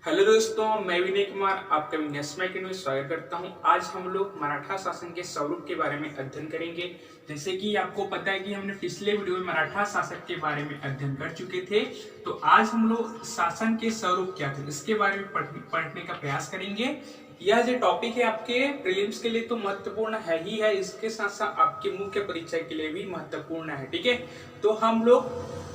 Hello दोस्तों, मैं विनय कुमार आपका विनय के में स्वागत करता हूं। आज हम लोग मराठा शासन के स्वरूप के बारे में अध्ययन करेंगे। जैसे कि आपको पता है कि हमने पिछले वीडियो में मराठा शासक के बारे में अध्ययन कर चुके थे, तो आज हम लोग शासन के स्वरूप क्या थे इसके बारे में पढ़ने का प्रयास करेंगे। यह जो टॉपिक है आपके प्रीलिम्स के लिए तो महत्वपूर्ण है ही है, इसके साथ साथ आपके मुख्य परीक्षा के लिए भी महत्वपूर्ण है। ठीक है, तो हम लोग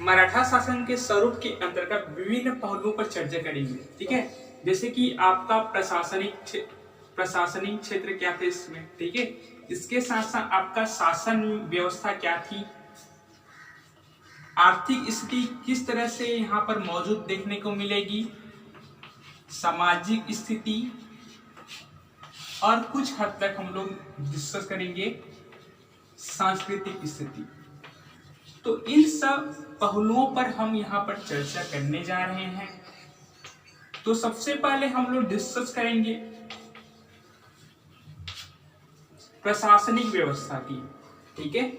मराठा शासन के स्वरूप के अंतर्गत विभिन्न पहलुओं पर चर्चा करेंगे। ठीक है, जैसे कि आपका प्रशासनिक क्षेत्र क्या थे इसमें। ठीक है, इसके साथ साथ आपका शासन व्यवस्था क्या थी, आर्थिक स्थिति किस तरह से यहाँ पर मौजूद देखने को मिलेगी, सामाजिक स्थिति, और कुछ हद तक हम लोग डिस्कस करेंगे सांस्कृतिक स्थिति। तो इन सब पहलुओं पर हम यहाँ पर चर्चा करने जा रहे हैं। तो सबसे पहले हम लोग डिस्कस करेंगे प्रशासनिक व्यवस्था की। ठीक है,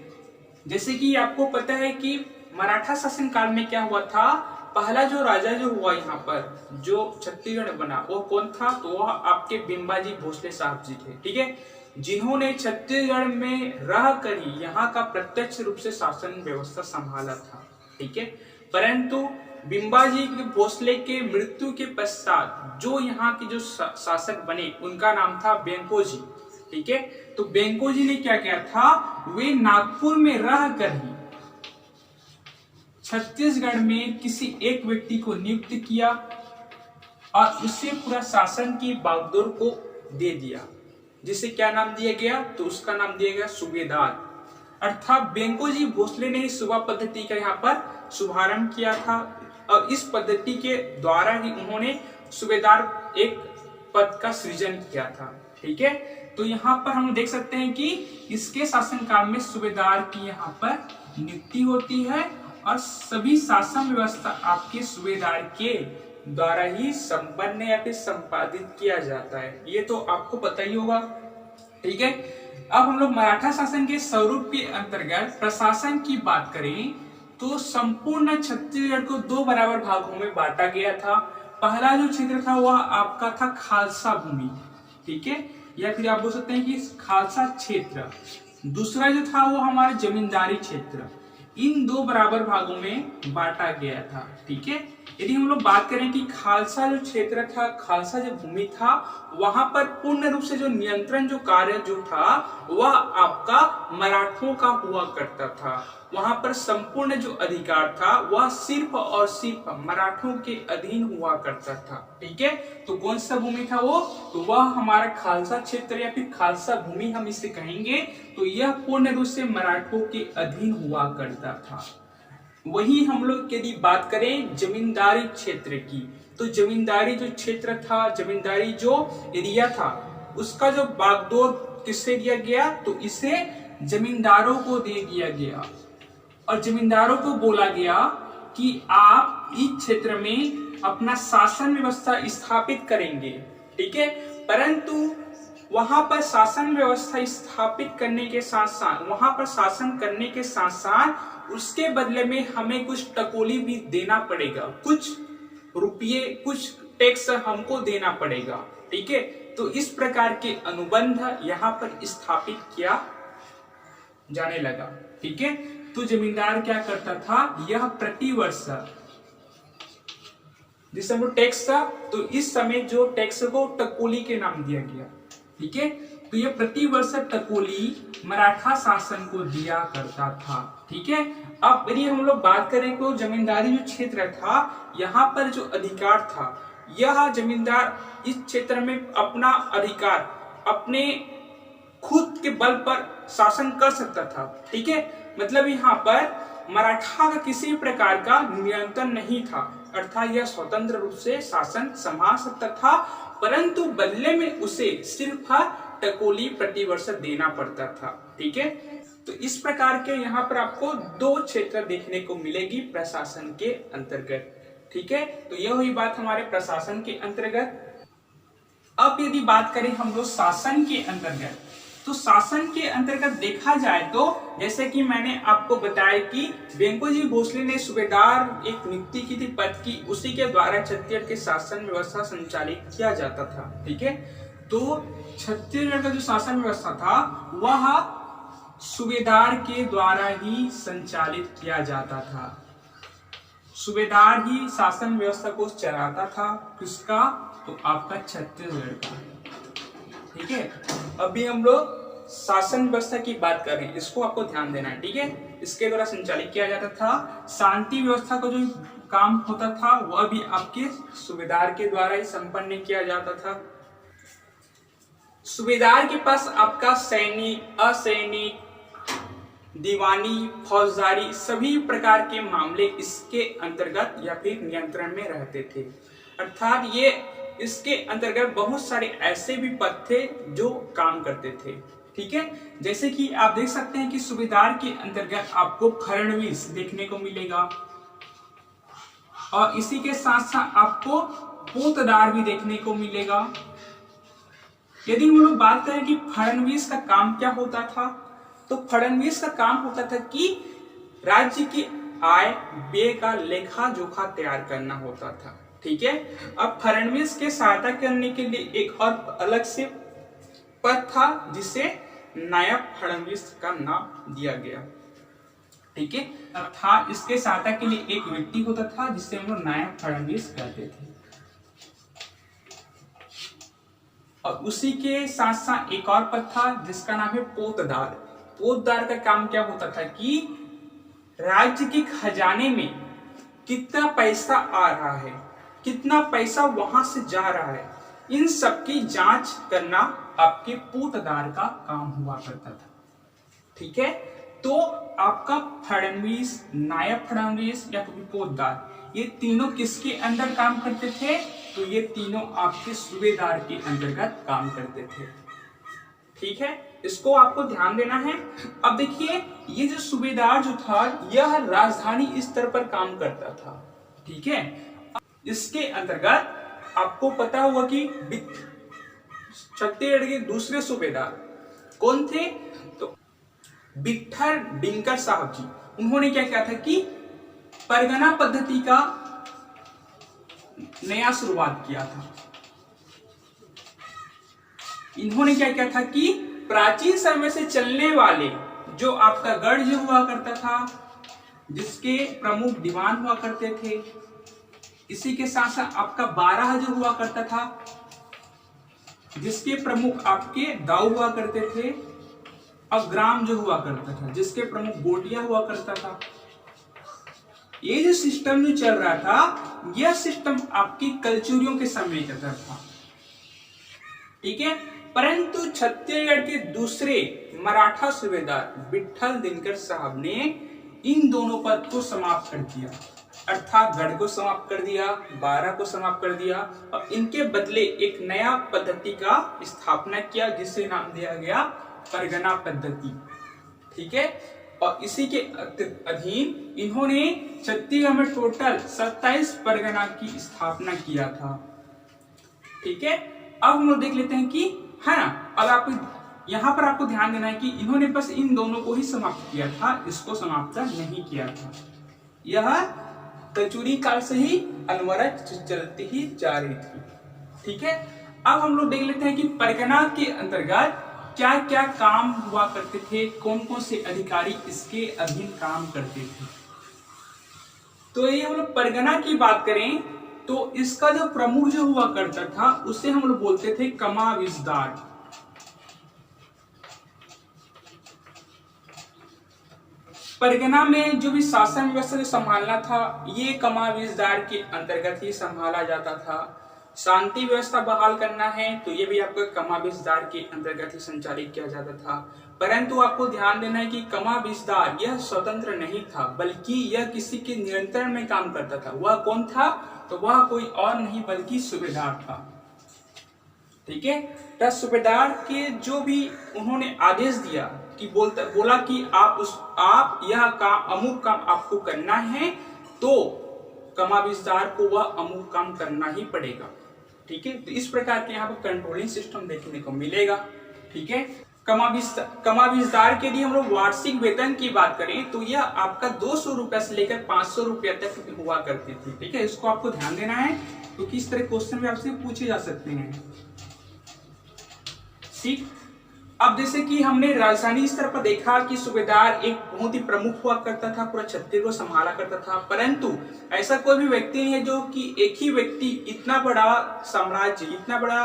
जैसे कि आपको पता है कि मराठा शासन काल में क्या हुआ था, पहला जो राजा जो हुआ यहाँ पर जो छत्तीसगढ़ बना वो कौन था, तो वह आपके बिंबाजी भोसले साहब जी थे। ठीक है, जिन्होंने छत्तीसगढ़ में रह कर ही यहाँ का प्रत्यक्ष रूप से शासन व्यवस्था संभाला था। ठीक है, परंतु बिंबाजी भोसले के मृत्यु के पश्चात जो यहाँ के जो शासक बने उनका नाम था बेंकोजी। ठीक है, तो बेंकोजी ने क्या किया था, वे नागपुर में रह कर ही छत्तीसगढ़ में किसी एक व्यक्ति को नियुक्त किया और उससे पूरा शासन की बागडोर को दे दिया, जिसे क्या नाम दिया गया, तो उसका नाम दिया गया सूबेदार। अर्थात बेंकोजी भोसले ने सूबा पद्धति का यहाँ पर शुभारंभ किया था और इस पद्धति के द्वारा ही उन्होंने सूबेदार एक पद का सृजन किया था। ठीक है, तो यहाँ पर हम देख सकते हैं कि इसके शासनकाल में सूबेदार की यहाँ पर नियुक्ति होती है और सभी शासन व्यवस्था आपके सूबेदार के द्वारा ही संपन्न या फिर संपादित किया जाता है। ये तो आपको पता ही होगा। ठीक है, अब हम लोग मराठा शासन के स्वरूप के अंतर्गत प्रशासन की बात करें तो संपूर्ण छत्तीसगढ़ को दो बराबर भागों में बांटा गया था। पहला जो क्षेत्र था वह आपका था खालसा भूमि। ठीक है, या फिर आप बोल सकते हैं कि खालसा क्षेत्र। दूसरा जो था वो हमारा जमींदारी क्षेत्र। इन दो बराबर भागों में बांटा गया था। ठीक है, यदि हम लोग बात करें कि खालसा जो क्षेत्र था, खालसा जो भूमि था, वहां पर पूर्ण रूप से जो नियंत्रण जो कार्य जो था वह आपका मराठों का हुआ करता था। वहां पर संपूर्ण जो अधिकार था वह सिर्फ और सिर्फ मराठों के अधीन हुआ करता था। ठीक है, तो कौन सा भूमि था वो, तो वह हमारा खालसा क्षेत्र या फिर खालसा भूमि हम इसे कहेंगे। तो यह पूर्ण रूप से मराठों के अधीन हुआ करता था। वही हम लोग यदि बात करें जमींदारी क्षेत्र की, तो जमींदारी जो क्षेत्र था, जमींदारी जो एरिया था, उसका जो बागडोर किससे दिया गया, तो इसे जमींदारों को दे दिया गया और जमींदारों को बोला गया कि आप इस क्षेत्र में अपना शासन व्यवस्था स्थापित करेंगे। ठीक है, परंतु वहां पर शासन व्यवस्था स्थापित करने के साथ साथ, वहां पर शासन करने के साथ साथ उसके बदले में हमें कुछ टकोली भी देना पड़ेगा, कुछ रुपये, कुछ टैक्स हमको देना पड़ेगा। ठीक है, तो इस प्रकार के अनुबंध यहाँ पर स्थापित किया जाने लगा। ठीक है, तो जमींदार क्या करता था, यह प्रतिवर्ष जिस समय टैक्स था, तो इस समय जो टैक्स को टकोली के नाम दिया गया। ठीक है, तो यह प्रतिवर्ष टकोली मराठा शासन को दिया करता था। ठीक है, अब यदि हम लोग बात करें तो जमींदारी जो क्षेत्र था, यहाँ पर जो अधिकार था, यह जमींदार इस क्षेत्र में अपना अधिकार अपने खुद के बल पर शासन कर सकता था। ठीक है, मतलब यहाँ पर मराठा का किसी प्रकार का नियंत्रण नहीं था, अर्थात यह स्वतंत्र रूप से शासन संभाल सकता था, परंतु बदले में उसे सिर्फ टकोली प्रतिवर्ष देना पड़ता था। ठीक है, तो इस प्रकार के यहाँ पर आपको दो क्षेत्र देखने को मिलेगी प्रशासन के अंतर्गत। ठीक है, तो यह हुई बात हमारे प्रशासन के अंतर्गत। अब यदि बात करें हम लोग शासन के अंतर्गत, तो शासन के अंतर्गत देखा जाए तो जैसे कि मैंने आपको बताया कि वेंकोजी भोसले ने सूबेदार एक नियुक्ति की थी पद की, उसी के द्वारा छत्तीसगढ़ के शासन व्यवस्था संचालित किया जाता था। ठीक है, तो छत्तीसगढ़ का जो शासन व्यवस्था था वह सूबेदार के द्वारा ही संचालित किया जाता था। सूबेदार ही शासन व्यवस्था को चलाता था। किसका? तो आपका छत्तीसगढ़ का। ठीक है, अभी हम लोग शासन व्यवस्था की बात कर रहे हैं, इसको आपको ध्यान देना है। ठीक है, इसके द्वारा संचालित किया जाता था। शांति व्यवस्था का जो काम होता था वह भी आपके सूबेदार के द्वारा ही संपन्न किया जाता था। सूबेदार के पास आपका सैनिक, असैनिक, दीवानी, फौजदारी सभी प्रकार के मामले इसके अंतर्गत या फिर नियंत्रण में रहते थे। अर्थात ये इसके अंतर्गत बहुत सारे ऐसे भी पद थे जो काम करते थे। ठीक है, जैसे कि आप देख सकते हैं कि सूबेदार के अंतर्गत आपको फड़णवीस देखने को मिलेगा और इसी के साथ साथ आपको पोतदार भी देखने को मिलेगा। यदि हम लोग बात करें कि फड़णवीस का काम क्या होता था, तो फड़णवीस का काम होता था कि राज्य की आय व्यय का लेखा जोखा तैयार करना होता था। ठीक है, अब फड़णवीस के सहायता करने के लिए एक और अलग से पद था जिसे नायब फड़णवीस का नाम दिया गया। ठीक है, अर्थात इसके सहायता के लिए एक व्यक्ति होता था जिसे हम लोग नायब फड़णवीस कहते थे। और उसी के साथ साथ एक और पद था जिसका नाम है पोतदार। पोतदार का काम क्या होता था कि राज्य के खजाने में कितना पैसा आ रहा है, कितना पैसा वहां से जा रहा है, इन सब की जांच करना आपके पोतदार का काम हुआ करता था। ठीक है, तो आपका फड़णवीस, नायब फड़णवीस या फिर पोतदार, ये तीनों किसके अंदर काम करते थे? तो ये तीनों आपके सूबेदार के अंतर्गत काम करते थे। ठीक है, इसको आपको ध्यान देना है। अब देखिए, ये जो सूबेदार जो था यह राजधानी स्तर पर काम करता था। ठीक है, इसके अंतर्गत आपको पता होगा कि छत्तीसगढ़ के दूसरे सूबेदार कौन थे? तो विट्ठल दिनकर साहब जी। उन्होंने क्या किया था कि परगना पद्धति का नया शुरुआत किया था। इन्होंने क्या किया था कि प्राचीन समय से चलने वाले जो आपका गढ़ जो हुआ करता था, जिसके प्रमुख दीवान हुआ करते थे, इसी के साथ साथ आपका बारह जो हुआ करता था जिसके प्रमुख आपके दाऊ हुआ करते थे, और ग्राम जो हुआ करता था जिसके प्रमुख गोटिया हुआ करता था। ये जो सिस्टम जो चल रहा था, यह सिस्टम आपकी कलचुरियों के समय का था। ठीक है, परंतु छत्तीसगढ़ के दूसरे मराठा सूबेदार विट्ठल दिनकर साहब ने इन दोनों पद को समाप्त कर दिया। अर्थात गढ़ को समाप्त कर दिया, बारह को समाप्त कर दिया और इनके बदले एक नया पद्धति का स्थापना किया जिसे नाम दिया गया परगना पद्धति। ठीक है, और इसी के अधीन इन्होंने छत्तीसगढ़ में टोटल 27 परगना की स्थापना किया था। ठीक है, अब हम लोग देख लेते हैं कि है ना, अब आपको यहाँ पर आपको ध्यान देना है कि इन्होंने बस इन दोनों को ही समाप्त किया था, इसको समाप्त नहीं किया था। यह कचूरी काल से ही अनवरत चलती ही जा रही थी। ठीक है, अब हम लोग देख लेते हैं कि परगना के अंतर्गत क्या क्या काम हुआ करते थे, कौन कौन से अधिकारी इसके अधीन काम करते थे। तो ये हम लोग परगना की बात करें तो इसका जो प्रमुख जो हुआ करता था उसे हम लोग बोलते थे कमाविजदार। परगना में जो भी शासन व्यवस्था जो संभालना था ये कमाविजदार के अंतर्गत ही संभाला जाता था। शांति व्यवस्था बहाल करना है तो ये भी आपका कमाविजदार के अंतर्गत ही संचालित किया जाता था। परंतु आपको ध्यान देना है कि कमाविजदार यह स्वतंत्र नहीं था, बल्कि यह किसी के नियंत्रण में काम करता था। वह कौन था? तो वह कोई और नहीं बल्कि सूबेदार था। ठीक है, तो सूबेदार के जो भी उन्होंने आदेश दिया कि बोला कि आप यह काम अमुक काम आपको करना है, तो कमाविजदार को वह अमुक काम करना ही पड़ेगा। ठीक है, तो इस प्रकार के यहाँ पर कंट्रोलिंग सिस्टम देखने को मिलेगा। ठीक है, कमाविजदार के लिए हम लोग वार्षिक वेतन की बात करें तो यह आपका 200 रुपया से लेकर 500 रुपया तक हुआ करती थी। ठीक है, इसको आपको ध्यान देना है क्योंकि इस तरह क्वेश्चन भी आपसे पूछे जा सकते हैं। ठीक, अब जैसे कि हमने राजधानी स्तर पर देखा कि सूबेदार एक बहुत ही प्रमुख हुआ करता था, पूरा छत्तीसगढ़ को संभाला करता था, परंतु ऐसा कोई भी व्यक्ति नहीं है जो कि एक ही व्यक्ति इतना बड़ा साम्राज्य, इतना बड़ा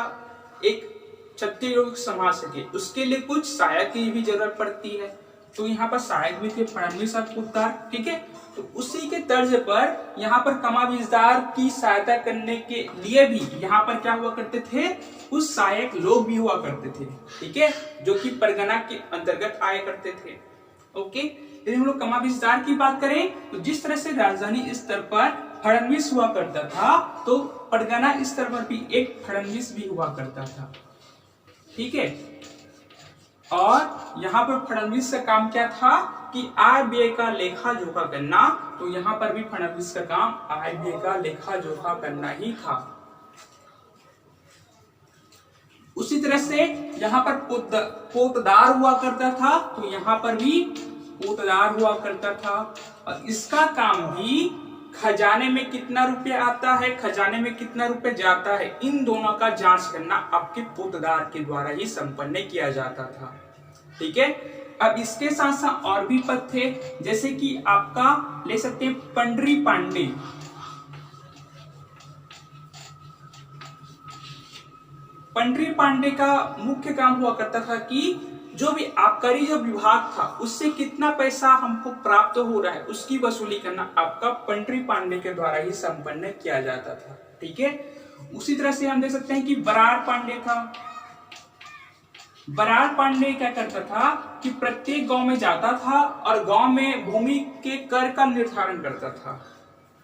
एक छत्तीसगढ़ को संभाल सके। उसके लिए कुछ सहायक की भी जरूरत पड़ती है, तो यहाँ पर सहायक भी थे फडणवीस और पोतदार। ठीक है, तो उसी के तर्ज पर यहाँ पर कमाविजदार की सहायता करने के लिए भी यहाँ पर क्या हुआ करते थे, कुछ सहायक लोग भी हुआ करते थे। ठीक है, जो कि परगना के अंतर्गत आया करते थे। ओके, यदि हम लोग कमाविजदार की बात करें तो जिस तरह से राजधानी स्तर पर फडणवीस हुआ करता था, तो परगना स्तर पर भी एक फडणवीस भी हुआ करता था। ठीक है, और यहाँ पर फडणवीस का काम क्या था कि आय व्यय का लेखा जोखा करना, तो यहाँ पर भी फडणवीस का काम आय व्यय का लेखा जोखा करना ही था। उसी तरह से यहाँ पर पोतदार हुआ करता था, तो यहाँ पर भी पोतदार हुआ करता था, और इसका काम भी खजाने में कितना रुपया आता है, खजाने में कितना रुपया जाता है, इन दोनों का जांच करना आपके पोतदार के द्वारा ही संपन्न किया जाता था। ठीक है, अब इसके साथ साथ और भी पद थे, जैसे कि आपका ले सकते हैं पंडरी पांडे। पंडरी पांडे का मुख्य काम हुआ करता था कि जो भी आबकारी जो विभाग था उससे कितना पैसा हमको प्राप्त हो रहा है उसकी वसूली करना आपका पंडरी पांडे के द्वारा ही संपन्न किया जाता था। ठीक है, उसी तरह से हम देख सकते हैं कि बराड़ पांडे था। बराड़ पांडे क्या करता था कि प्रत्येक गांव में जाता था और गांव में भूमि के कर का निर्धारण करता था।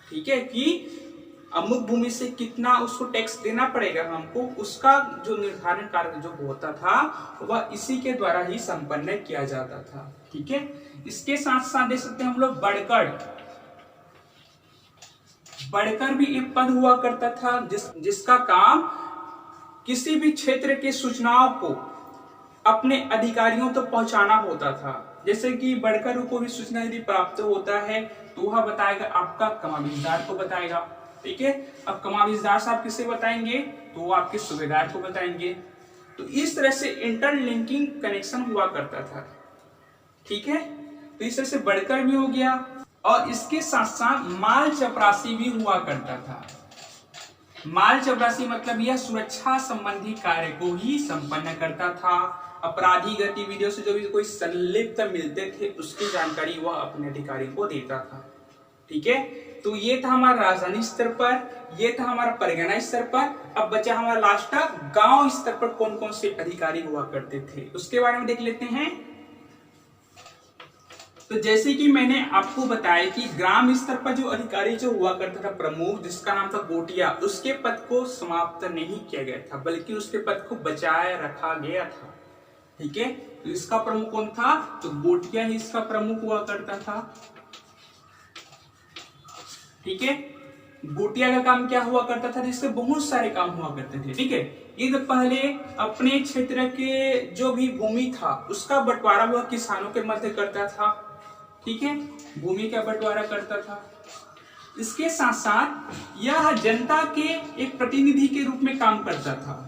ठीक है, कि अमुक भूमि से कितना उसको टैक्स देना पड़ेगा हमको, उसका जो निर्धारण कार्य जो होता था वह इसी के द्वारा ही संपन्न किया जाता था। ठीक है, इसके साथ साथ देख सकते हैं हम लोग बड़कर भी एक पद हुआ करता था जिसका काम किसी भी क्षेत्र के सूचनाओं को अपने अधिकारियों तक पहुंचाना होता था। जैसे कि बड़कर को भी सूचना यदि प्राप्त होता है तो वह बताएगा आपका कमाविजदार को बताएगा। ठीक है, अब कमाविजदार साहब किसे बताएंगे, तो वो आपके सूबेदार को बताएंगे। तो इस तरह से इंटरलिंकिंग कनेक्शन हुआ करता था। ठीक है, तो इस तरह से बड़कर भी हो गया, और इसके साथ साथ माल चपरासी भी हुआ करता था। माल चपरासी मतलब यह सुरक्षा संबंधी कार्य को ही संपन्न करता था। अपराधी गतिविधियों से जो भी कोई संलिप्त मिलते थे उसकी जानकारी वह अपने अधिकारी को देता था। ठीक है, तो ये था हमारा राजधानी स्तर पर, ये था हमारा परगना स्तर पर। अब बचा हमारा लास्ट गांव स्तर पर कौन कौन से अधिकारी हुआ करते थे उसके बारे में देख लेते हैं। तो जैसे कि मैंने आपको बताया कि ग्राम स्तर पर जो अधिकारी जो हुआ करता था प्रमुख, जिसका नाम था गोटिया, उसके पद को समाप्त नहीं किया गया था बल्कि उसके पद को बचाए रखा गया था। ठीक है, तो इसका प्रमुख कौन था, तो गोटिया ही इसका प्रमुख हुआ करता था। ठीक है, गोटिया का काम क्या हुआ करता था, जिससे बहुत सारे काम हुआ करते थे। ठीक है, ये तो पहले अपने क्षेत्र के जो भी भूमि था उसका बंटवारा वह किसानों के मध्य करता था। ठीक है, भूमि का बंटवारा करता था। इसके साथ साथ यह जनता के एक प्रतिनिधि के रूप में काम करता था,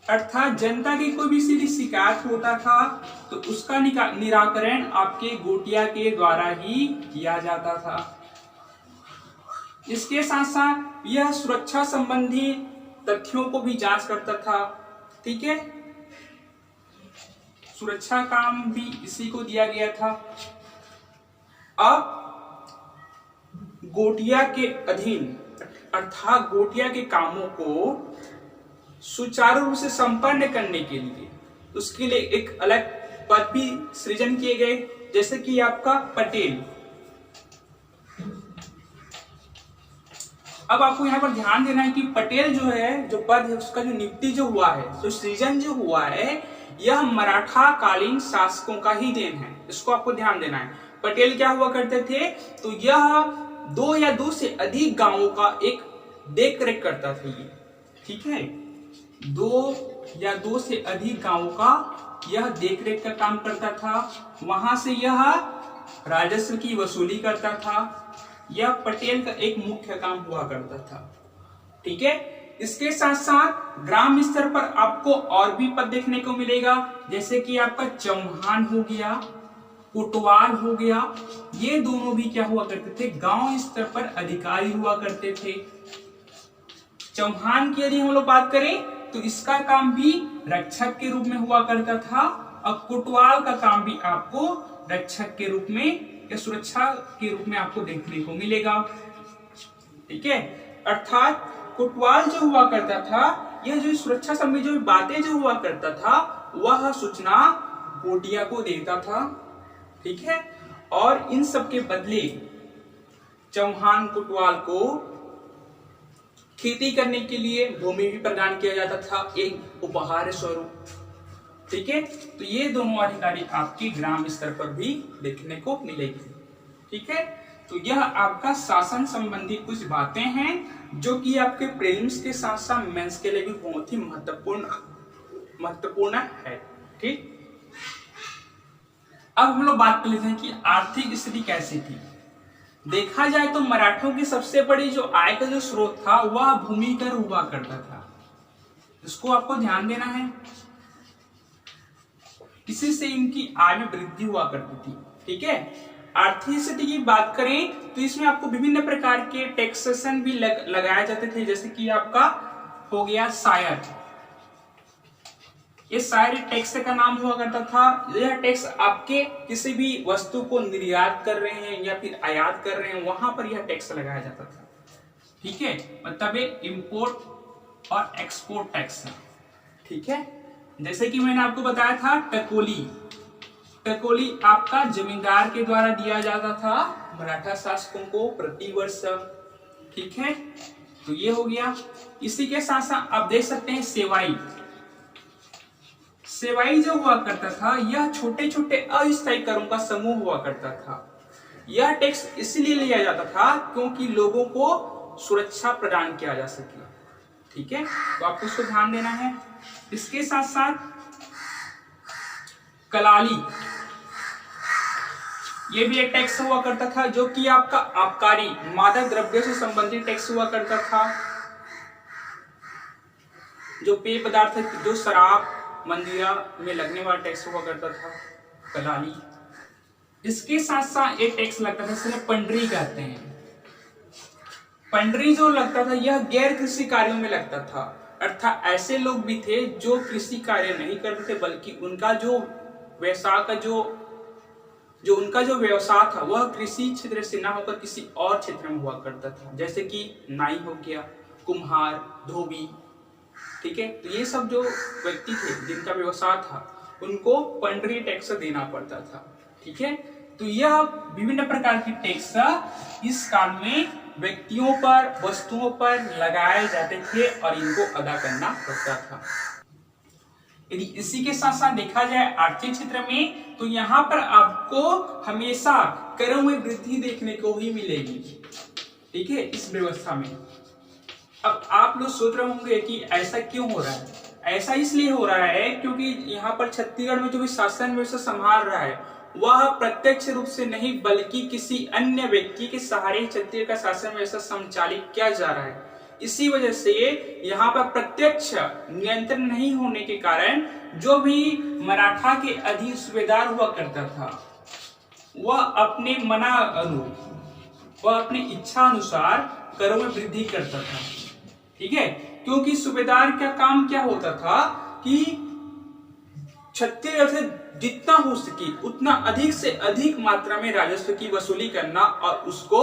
अर्थात जनता की कोई भी सीधी शिकायत होता था तो उसका निराकरण आपके गोटिया के द्वारा ही किया जाता था। इसके साथ साथ यह सुरक्षा संबंधी तथ्यों को भी जांच करता था। ठीक है, सुरक्षा काम भी इसी को दिया गया था। अब गोटिया के अधीन अर्थात गोटिया के कामों को सुचारू रूप से संपन्न करने के लिए उसके लिए एक अलग पद भी सृजन किए गए, जैसे कि आपका पटेल। अब आपको यहाँ पर ध्यान देना है कि पटेल जो है, जो पद है उसका जो नियुक्ति जो हुआ है, जो सृजन जो हुआ है, यह मराठा कालीन शासकों का ही देन है। इसको आपको ध्यान देना है। पटेल क्या हुआ करते थे, तो यह 2 या 2 से अधिक गांवों का एक देख रेख करता था ये। ठीक है, 2 या 2 से अधिक गांवों का यह देखरेख का काम करता था। वहां से यह राजस्व की वसूली करता था। यह पटेल का एक मुख्य काम हुआ करता था। ठीक है, इसके साथ साथ ग्राम स्तर पर आपको और भी पद देखने को मिलेगा, जैसे कि आपका चौहान हो गया, कोटवाल हो गया। ये दोनों भी क्या हुआ करते थे, गांव स्तर पर अधिकारी हुआ करते थे। चौहान की यदि हम लोग बात करें तो इसका काम भी रक्षक के रूप में हुआ करता था, और कोटवाल का काम भी आपको रक्षक के रूप में या सुरक्षा के रूप में आपको देखने को मिलेगा। ठीक है, अर्थात कोटवाल जो हुआ करता था, यह जो सुरक्षा संबंधी जो बातें जो हुआ करता था, वह सूचना कोटिया को देता था। ठीक है, और इन सब के बदले चौहान कोटवाल को खेती करने के लिए भूमि भी प्रदान किया जाता था, एक उपहार स्वरूप। ठीक है, तो ये दोनों अधिकारी आपके ग्राम स्तर पर भी देखने को मिलेगी। ठीक है, तो यह आपका शासन संबंधी कुछ बातें हैं जो कि आपके प्रीलिम्स के साथ साथ मेंस के लिए भी बहुत ही महत्वपूर्ण है। ठीक, अब हम लोग बात कर लेते हैं कि आर्थिक स्थिति कैसी थी। देखा जाए तो मराठों की सबसे बड़ी जो आय का जो स्रोत था वह भूमि कर हुआ करता था। इसको आपको ध्यान देना है, इसी से इनकी आय में वृद्धि हुआ करती थी। ठीक है, आर्थिक स्थिति की बात करें तो इसमें आपको विभिन्न प्रकार के टैक्सेशन भी लगाए जाते थे, जैसे कि आपका हो गया शायर। ये शायर टैक्स का नाम हुआ करता था। यह टैक्स आपके किसी भी वस्तु को निर्यात कर रहे हैं या फिर आयात कर रहे हैं, वहां पर यह टैक्स लगाया जाता था। ठीक है, मतलब इंपोर्ट और एक्सपोर्ट टैक्स। ठीक है, जैसे कि मैंने आपको बताया था टकोली। टकोली आपका जमींदार के द्वारा दिया जाता था मराठा शासकों को प्रति वर्ष। ठीक है, तो ये हो गया। इसी के साथ साथ आप देख सकते हैं सेवाई। सेवाई जो हुआ करता था, यह छोटे छोटे अस्थायी करों का समूह हुआ करता था। यह टैक्स इसलिए लिया जाता था क्योंकि लोगों को सुरक्षा प्रदान किया जा सके। ठीक है, तो आपको इसको ध्यान देना है। इसके साथ साथ कलाली, ये भी एक टैक्स हुआ करता था जो कि आपका आबकारी मादक द्रव्य से संबंधित टैक्स हुआ करता था। जो पेय पदार्थ, जो शराब मंदिरा में लगने वाला टैक्स हुआ करता था, कलाली। इसके साथ साथ एक टैक्स लगता था, जिसे पंडरी कहते हैं। पंडरी जो लगता था यह गैर कृषि कार्यों में लगता था, अर्थात ऐसे लोग भी थे जो कृषि कार्य नहीं करते थे, बल्कि उनका जो व्यवसाय का जो उनका जो व्यवसाय था वह कृषि क्षेत्र से ना होकर किसी और क्षेत्र में हुआ करता था, जैसे कि नाई हो गया, कुम्हार, धोबी। ठीक है, तो ये सब जो व्यक्ति थे जिनका व्यवसाय था उनको पंडरी टैक्स देना पड़ता था। ठीक है, तो यह विभिन्न प्रकार की टैक्स इस काल में व्यक्तियों पर, वस्तुओं पर लगाए जाते थे और इनको अदा करना पड़ता था। यदि इसी के साथ साथ देखा जाए आर्थिक क्षेत्र में, तो यहाँ पर आपको हमेशा करों में वृद्धि देखने को ही मिलेगी। ठीक है, इस व्यवस्था में। अब आप लोग सोच रहे होंगे कि ऐसा क्यों हो रहा है। ऐसा इसलिए हो रहा है क्योंकि यहाँ पर छत्तीसगढ़ में जो भी शासन व्यवस्था संभाल रहा है वह प्रत्यक्ष रूप से नहीं बल्कि किसी अन्य व्यक्ति के सहारे छत्तीसगढ़ का शासन व्यवस्था संचालित किया जा रहा है। इसी वजह से यहाँ पर प्रत्यक्ष नियंत्रण नहीं होने के कारण जो भी मराठा के अधीन सूबेदार हुआ करता था वह अपने मना अनुरूप, वह अपनी इच्छा अनुसार करों में वृद्धि करता था। ठीक है, क्योंकि सूबेदार का काम क्या होता था कि छत्तीसगढ़ से जितना हो सके उतना अधिक से अधिक मात्रा में राजस्व की वसूली करना और उसको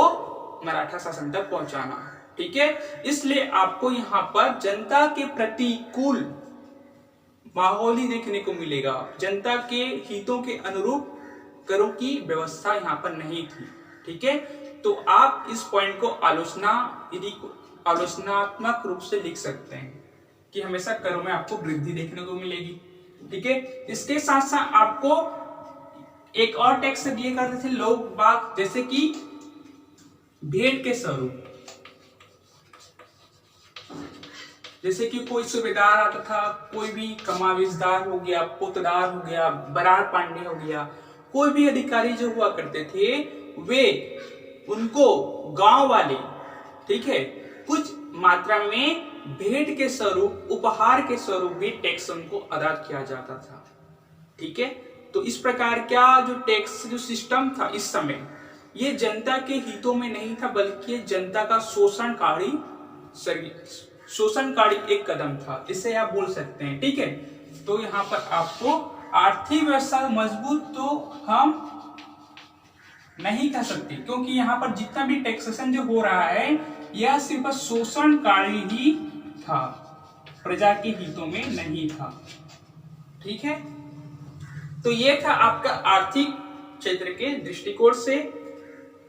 मराठा शासन तक पहुंचाना। ठीक है, इसलिए आपको यहाँ पर जनता के प्रतिकूल माहौल ही देखने को मिलेगा। जनता के हितों के अनुरूप करों की व्यवस्था यहाँ पर नहीं थी। ठीक है, तो आप इस पॉइंट को आलोचनात्मक रूप से लिख सकते हैं कि हमेशा करों में आपको वृद्धि देखने को मिलेगी। ठीक है, इसके साथ साथ आपको एक और टैक्स दिए करते थे लोग बाग, जैसे कि भेंट के स्वरूप। जैसे कि कोई सूबेदार आता था, कोई भी कमाविजदार हो गया, पोतदार हो गया, बरार पांडे हो गया, कोई भी अधिकारी जो हुआ करते थे वे उनको गांव वाले, ठीक है, कुछ मात्रा में भेंट के स्वरूप, उपहार के स्वरूप भी टैक्स उनको अदा किया जाता था। ठीक है, तो इस प्रकार क्या जो टैक्स जो सिस्टम था इस समय, ये जनता के हितों में नहीं था, बल्कि ये जनता का शोषणकारी एक कदम था, इसे आप बोल सकते हैं। ठीक है, तो यहाँ पर आपको आर्थिक व्यवस्था मजबूत तो हम नहीं कह सकते, क्योंकि यहाँ पर जितना भी टैक्सेशन जो हो रहा है यह सिर्फ शोषणकारी ही था, प्रजा के हितों में नहीं था। ठीक है, तो ये था आपका आर्थिक क्षेत्र के दृष्टिकोण से।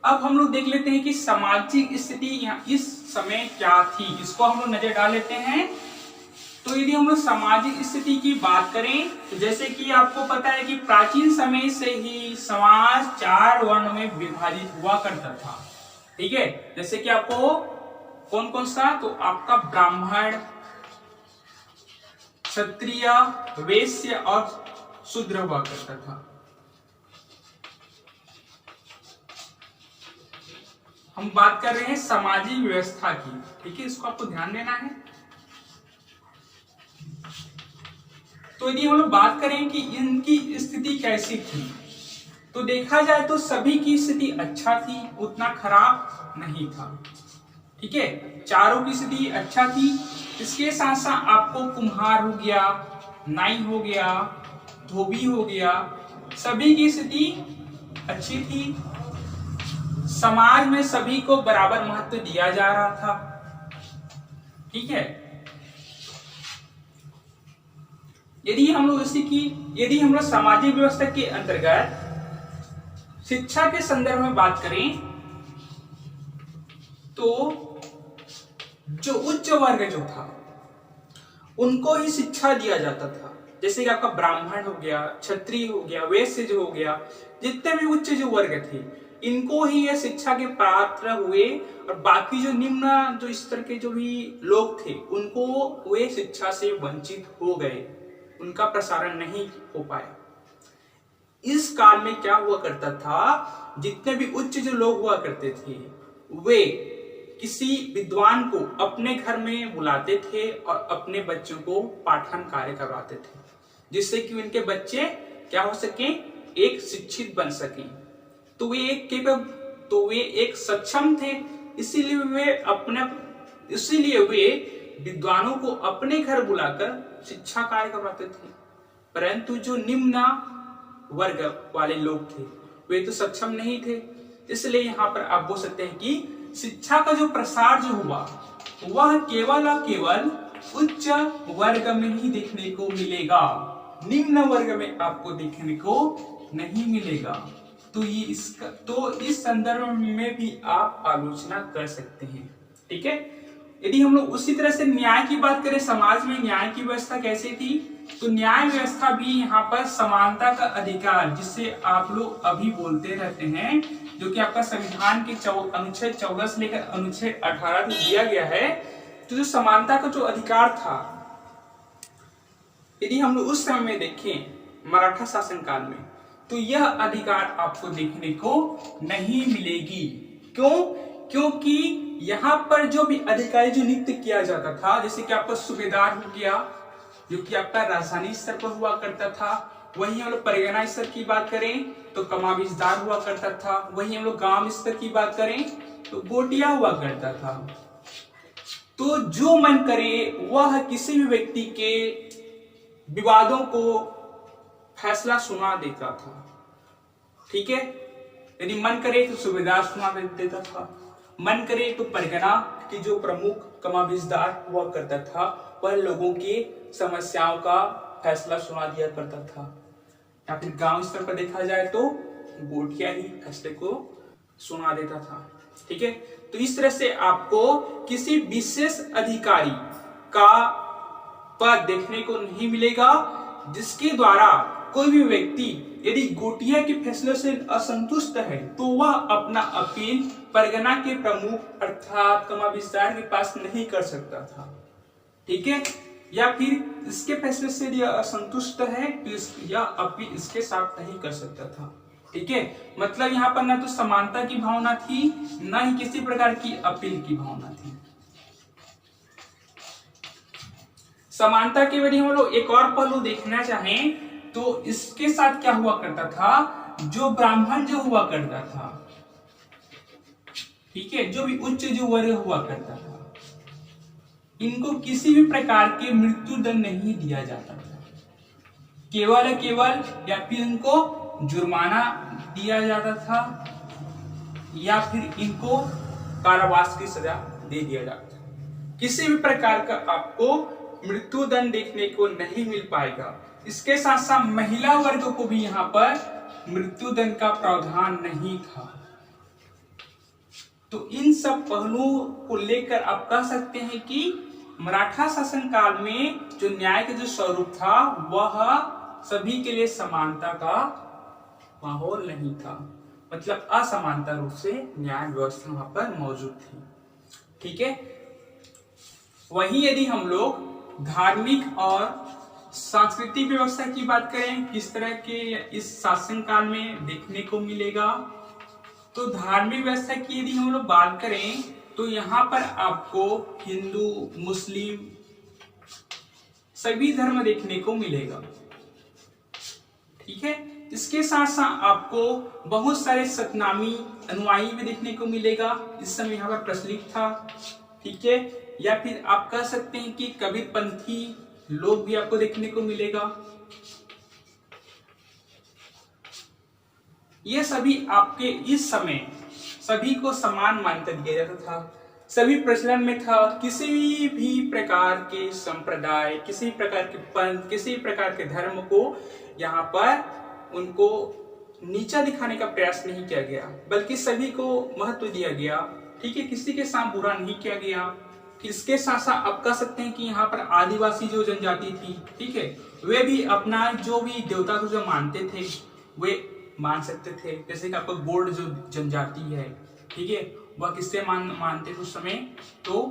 अब हम लोग देख लेते हैं कि सामाजिक स्थिति यहाँ इस समय क्या थी, इसको हम लोग नजर डाल लेते हैं। तो यदि हम लोग सामाजिक स्थिति की बात करें तो जैसे कि आपको पता है कि प्राचीन समय से ही समाज 4 वर्णों में विभाजित हुआ करता था। ठीक है, जैसे कि आपको कौन कौन सा, तो आपका ब्राह्मण, क्षत्रिय, वैश्य और शूद्र हुआ करता था। हम बात कर रहे हैं सामाजिक व्यवस्था की। ठीक है, इसको आपको ध्यान देना है। तो यदि हम लोग बात करें कि इनकी स्थिति कैसी थी, तो देखा जाए तो सभी की स्थिति अच्छा थी, उतना खराब नहीं था। ठीक है, चारों की स्थिति अच्छा थी। इसके साथ साथ आपको कुम्हार हो गया, नाई हो गया, धोबी हो गया, सभी की स्थिति अच्छी थी। समाज में सभी को बराबर महत्व दिया जा रहा था। ठीक है, यदि हम लोग सामाजिक व्यवस्था के अंतर्गत शिक्षा के संदर्भ में बात करें तो जो उच्च वर्ग जो था उनको ही शिक्षा दिया जाता था। जैसे कि आपका ब्राह्मण हो गया, क्षत्रिय हो गया, वैश्य जो हो गया, जितने भी उच्च जो वर्ग थे इनको ही यह शिक्षा के पात्र हुए, और बाकी जो निम्न जो स्तर के जो भी लोग थे उनको वे शिक्षा से वंचित हो गए, उनका प्रसारण नहीं हो पाया। इस काल में क्या हुआ करता था, जितने भी उच्च जो लोग हुआ करते थे वे किसी विद्वान को अपने घर में बुलाते थे और अपने बच्चों को पाठन कार्य करवाते थे, जिससे कि उनके बच्चे क्या हो सके, एक शिक्षित बन सके। तो वे एक सक्षम थे, इसीलिए वे विद्वानों को अपने घर बुलाकर शिक्षा कार्य करवाते थे। परंतु जो निम्न वर्ग वाले लोग थे वे तो सक्षम नहीं थे, इसलिए यहाँ पर आप बोल सकते हैं कि शिक्षा का जो प्रसार जो हुआ वह केवल और केवल उच्च वर्ग में ही देखने को मिलेगा, निम्न वर्ग में आपको देखने को नहीं मिलेगा। तो इस संदर्भ में भी आप आलोचना कर सकते हैं। ठीक है, यदि हम लोग उसी तरह से न्याय की बात करें, समाज में न्याय की व्यवस्था कैसी थी, तो न्याय व्यवस्था भी यहाँ पर समानता का अधिकार, जिससे आप लोग अभी बोलते रहते हैं, जो कि आपका संविधान के अनुच्छेद 14 से लेकर अनुच्छेद 18 तक दिया गया है। तो जो समानता का जो अधिकार था, यदि हम लोग उस समय में देखें मराठा शासन काल में, तो यह अधिकार आपको देखने को नहीं मिलेगी। क्यों? क्योंकि यहाँ पर जो भी अधिकारी जो नियुक्त किया जाता था, जैसे कि आपका सूबेदार हो गया जो कि आपका राजधानी स्तर पर हुआ करता था, वहीं हम लोग परगना स्तर की बात करें तो कमाविजदार हुआ करता था, वहीं हम लोग गांव स्तर की बात करें तो गोटिया हुआ करता था। तो जो मन करे वह किसी भी व्यक्ति के विवादों को फैसला सुना देता था। ठीक है, यदि मन करे तो सूबेदार सुना देता था, मन करे तो परगना की जो प्रमुख कमाविजदार हुआ करता था वह लोगों की समस्याओं का फैसला सुना दिया करता था, या फिर गांव स्तर पर देखा जाए तो गोटिया ही फैसले को सुना देता था। ठीक है, तो इस तरह से आपको किसी विशेष अधिकारी का पद देखने को नहीं मिलेगा, जिसके द्वारा कोई भी व्यक्ति यदि गोटिया के फैसले से असंतुष्ट है तो वह अपना अपील परगना के प्रमुख अर्थात कमाविजदार के पास नहीं कर सकता था। ठीक है, या फिर इसके फैसले से यदि असंतुष्ट है तो या अपील इसके साथ नहीं कर सकता था। ठीक है, मतलब यहाँ पर ना तो समानता की भावना थी, ना ही किसी प्रकार की अपील की भावना थी। समानता के यदि हम लोग एक और पहलू देखना चाहें तो इसके साथ क्या हुआ करता था, जो ब्राह्मण जो हुआ करता था, ठीक है, जो भी उच्च जो वर्ग हुआ करता था, इनको किसी भी प्रकार के मृत्यु दंड नहीं दिया जाता था। केवल या फिर इनको जुर्माना दिया जाता था या फिर इनको कारावास की सजा दे दिया जाता था। किसी भी प्रकार का आपको मृत्यु दंड देखने को नहीं मिल पाएगा। इसके साथ साथ महिला वर्ग को भी यहाँ पर मृत्यु दंड का प्रावधान नहीं था। तो इन सब पहलुओं को लेकर आप कह सकते हैं कि मराठा शासन काल में जो न्याय का जो स्वरूप था वह सभी के लिए समानता का माहौल नहीं था, मतलब असमानता रूप से न्याय व्यवस्था वहां पर मौजूद थी। ठीक है, वहीं यदि हम लोग धार्मिक और सांस्कृतिक व्यवस्था की बात करें, किस तरह के इस शासन काल में देखने को मिलेगा, तो धार्मिक व्यवस्था की यदि हम लोग बात करें तो यहाँ पर आपको हिंदू, मुस्लिम सभी धर्म देखने को मिलेगा। ठीक है, इसके साथ साथ आपको बहुत सारे सतनामी अनुयायी भी देखने को मिलेगा, इस समय यहाँ पर प्रचलित था। ठीक है, या फिर आप कह सकते हैं कि कबीरपंथी लोग भी आपको देखने को मिलेगा। ये सभी आपके इस समय सभी को समान मान्यता दिया जाता था, सभी प्रचलन में था। किसी भी प्रकार के संप्रदाय, किसी प्रकार के पंथ, किसी प्रकार के धर्म को यहाँ पर उनको नीचा दिखाने का प्रयास नहीं किया गया, बल्कि सभी को महत्व दिया गया। ठीक है, किसी के साथ बुरा नहीं किया गया। इसके साथ साथ आप कह सकते हैं कि यहाँ पर आदिवासी जो जनजाति थी, ठीक है, वे भी अपना जो भी देवता को जो मानते थे वे मान सकते थे। जैसे कि आपको गोंड जो जनजाति है, ठीक है, वह किससे मानते थे उस समय, तो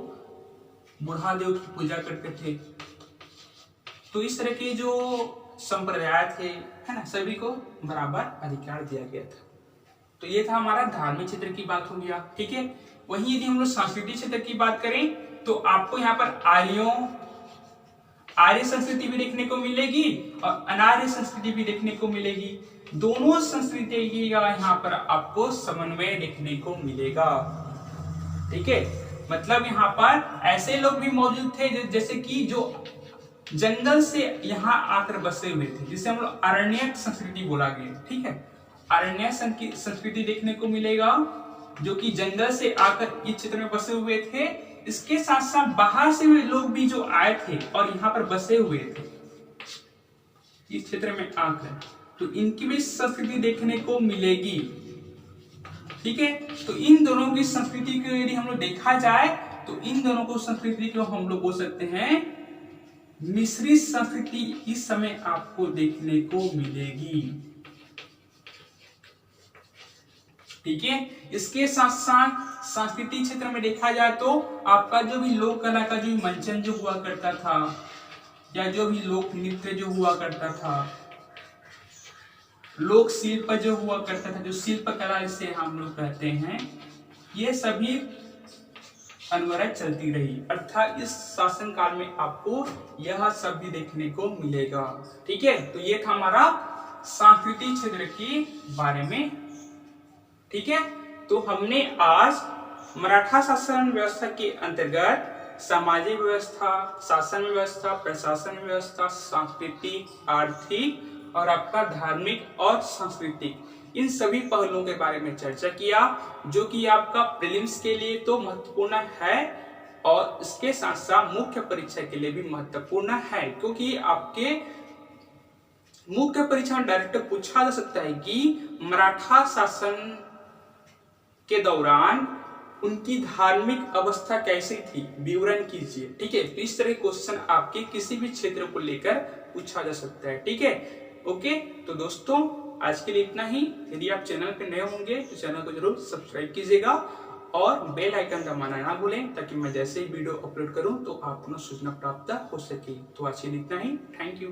बुढ़ादेव की पूजा करते थे। तो इस तरह के जो संप्रदाय थे, है ना, सभी को बराबर अधिकार दिया गया था। तो ये था हमारा धार्मिक क्षेत्र की बात हो गया। ठीक है, वहीं यदि हम लोग सांस्कृतिक क्षेत्र की बात करें तो आपको यहाँ पर आर्य संस्कृति भी देखने को मिलेगी और अनार्य संस्कृति भी देखने को मिलेगी। दोनों संस्कृति का यहाँ पर आपको समन्वय देखने को मिलेगा। ठीक है, मतलब यहाँ पर ऐसे लोग भी मौजूद थे जैसे कि जो जंगल से यहाँ आकर बसे हुए थे, जिसे हम लोग अरण्य संस्कृति बोला गया। ठीक है, अरण्य संस्कृति देखने को मिलेगा, जो कि जंगल से आकर इस क्षेत्र में बसे हुए थे। इसके साथ साथ बाहर से लोग भी जो आए थे और यहाँ पर बसे हुए थे इस क्षेत्र में आकर, तो इनकी भी संस्कृति देखने को मिलेगी। ठीक है, तो इन दोनों की संस्कृति को यदि हम लोग देखा जाए तो इन दोनों को संस्कृति को हम लोग बोल सकते हैं मिश्रित संस्कृति इस समय आपको देखने को मिलेगी। ठीक है, इसके साथ साथ सांस्कृतिक क्षेत्र में देखा जाए तो आपका जो भी लोक कला का जो मंचन जो हुआ करता था या जो भी लोक नृत्य जो हुआ करता था, लोक शिल्प जो हुआ करता था, जो शिल्प कला इसे हम लोग कहते हैं, ये सभी अनवरत चलती रही। अर्थात इस शासन काल में आपको यह सब भी देखने को मिलेगा। ठीक है, तो ये था हमारा सांस्कृतिक क्षेत्र के बारे में। ठीक है, तो हमने आज मराठा शासन व्यवस्था के अंतर्गत सामाजिक व्यवस्था, शासन व्यवस्था, प्रशासन व्यवस्था, सांस्कृतिक, आर्थिक और आपका धार्मिक और सांस्कृतिक, इन सभी पहलुओं के बारे में चर्चा किया, जो कि आपका प्रीलिम्स के लिए तो महत्वपूर्ण है और इसके साथ साथ मुख्य परीक्षा के लिए भी महत्वपूर्ण है, क्योंकि आपके मुख्य परीक्षा में डायरेक्ट पूछा जा सकता है कि मराठा शासन के दौरान उनकी धार्मिक अवस्था कैसी थी, विवरण कीजिए। ठीक है, तो इस तरह के क्वेश्चन आपके किसी भी क्षेत्र को लेकर पूछा जा सकता है। ठीक है, ओके, तो दोस्तों आज के लिए इतना ही। यदि आप चैनल पे नए होंगे तो चैनल को जरूर सब्सक्राइब कीजिएगा और बेल आइकन दबाना ना भूलें ताकि मैं जैसे ही वीडियो अपलोड करूं तो आपको सूचना प्राप्त हो सके। तो आज के लिए इतना ही। Thank you.